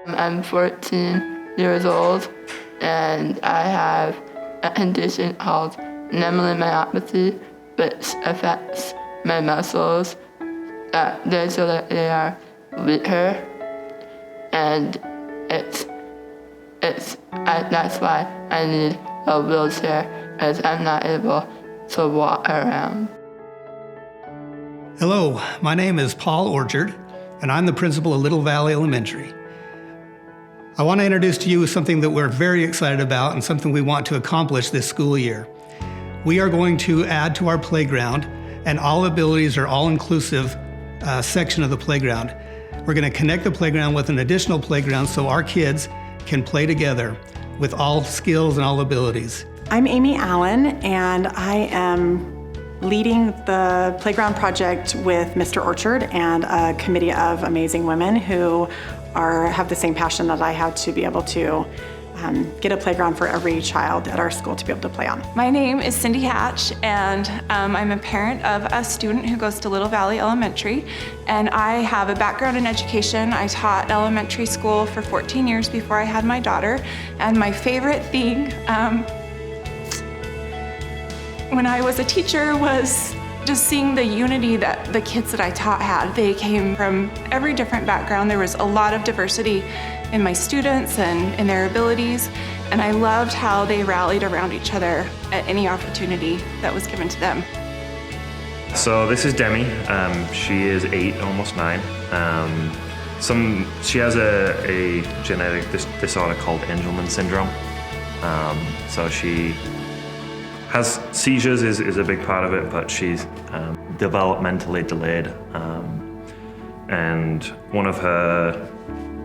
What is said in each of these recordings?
I'm 14 years old, and I have a condition called myopathy, which affects my muscles so that they are weaker, and that's why I need a wheelchair, as I'm not able to walk around. Hello, my name is Paul Orchard, and I'm the principal of Little Valley Elementary. I want to introduce to you something that we're very excited about and something we want to accomplish this school year. We are going to add to our playground an all abilities or all-inclusive section of the playground. We're going to connect the playground with an additional playground so our kids can play together with all skills and all abilities. I'm Amy Allen, and I am leading the playground project with Mr. Orchard and a committee of amazing women who have the same passion that I have to be able to get a playground for every child at our school to be able to play on. My name is Cindy Hatch, and I'm a parent of a student who goes to Little Valley Elementary, and I have a background in education. I taught elementary school for 14 years before I had my daughter, and my favorite thing when I was a teacher was just seeing the unity that the kids that I taught had. They came from every different background. There was a lot of diversity in my students and in their abilities, and I loved how they rallied around each other at any opportunity that was given to them. So this is Demi. She is 8, almost 9. She has a genetic disorder called Angelman syndrome. So she has seizures is a big part of it, but she's developmentally delayed. And one of her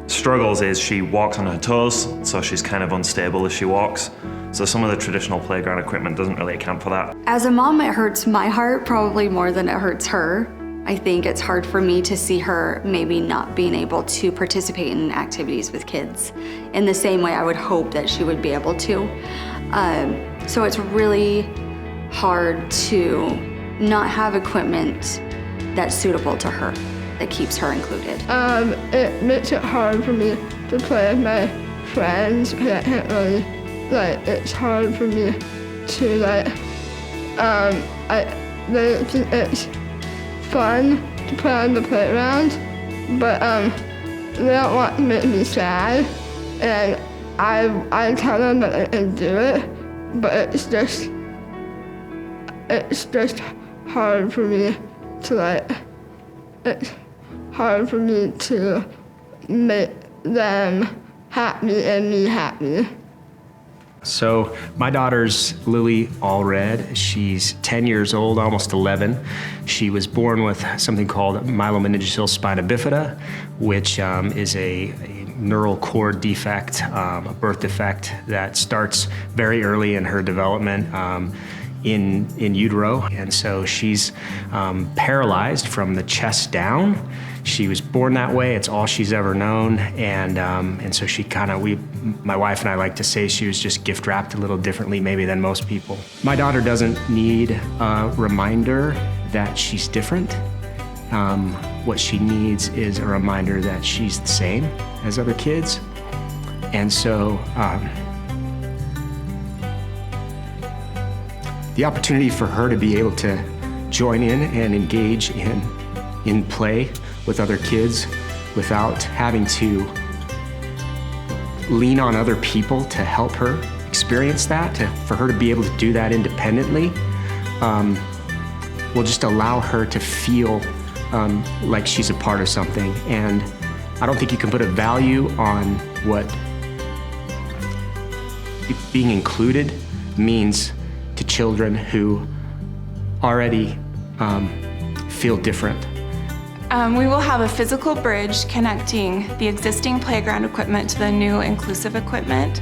struggles is she walks on her toes, so she's kind of unstable as she walks. So some of the traditional playground equipment doesn't really account for that. As a mom, it hurts my heart probably more than it hurts her. I think it's hard for me to see her maybe not being able to participate in activities with kids in the same way I would hope that she would be able to. So it's really hard to not have equipment that's suitable to her, that keeps her included. It makes it hard for me to play with my friends, because I can't really, it's hard for me to, it's fun to play on the playground, but they don't want to make me sad, and I tell them that I can do it, but it's just hard for me to it's hard for me to make them happy and me happy. So my daughter's Lily Allred. She's 10 years old, almost 11. She was born with something called myelomeningocele spina bifida, which is a neural cord defect, a birth defect that starts very early in her development in utero. And so she's paralyzed from the chest down. She was born that way. It's all she's ever known. And so she my wife and I like to say she was just gift wrapped a little differently maybe than most people. My daughter doesn't need a reminder that she's different. What she needs is a reminder that she's the same as other kids. And so the opportunity for her to be able to join in and engage in play with other kids without having to lean on other people to help her experience that, for her to be able to do that independently, will just allow her to feel like she's a part of something. And I don't think you can put a value on what being included means to children who already feel different. We will have a physical bridge connecting the existing playground equipment to the new inclusive equipment.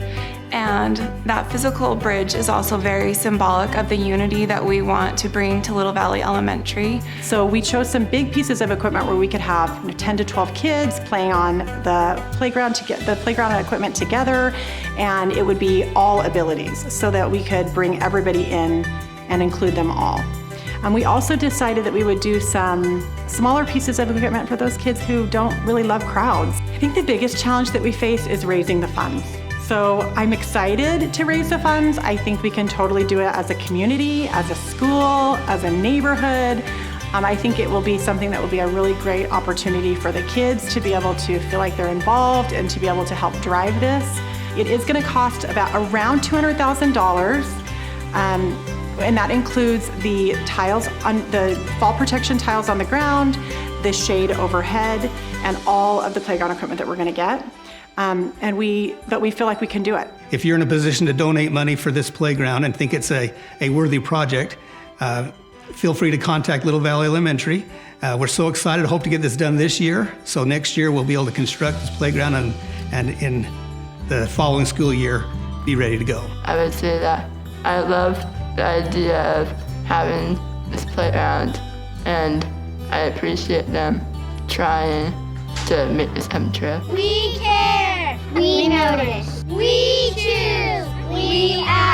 And that physical bridge is also very symbolic of the unity that we want to bring to Little Valley Elementary. So we chose some big pieces of equipment where we could have 10 to 12 kids playing on the playground to get the playground equipment together, and it would be all abilities so that we could bring everybody in and include them all. We also decided that we would do some smaller pieces of equipment for those kids who don't really love crowds. I think the biggest challenge that we face is raising the funds. So I'm excited to raise the funds. I think we can totally do it as a community, as a school, as a neighborhood. I think it will be something that will be a really great opportunity for the kids to be able to feel like they're involved and to be able to help drive this. It is going to cost around $200,000. And that includes the tiles, the fall protection tiles on the ground, the shade overhead, and all of the playground equipment that we're going to get. But we feel like we can do it. If you're in a position to donate money for this playground and think it's a worthy project, feel free to contact Little Valley Elementary. We're so excited, hope to get this done this year. So next year we'll be able to construct this playground and in the following school year, be ready to go. I would say that I love the idea of having this playground, and I appreciate them trying to make this come true. We care. We notice. We choose. We act.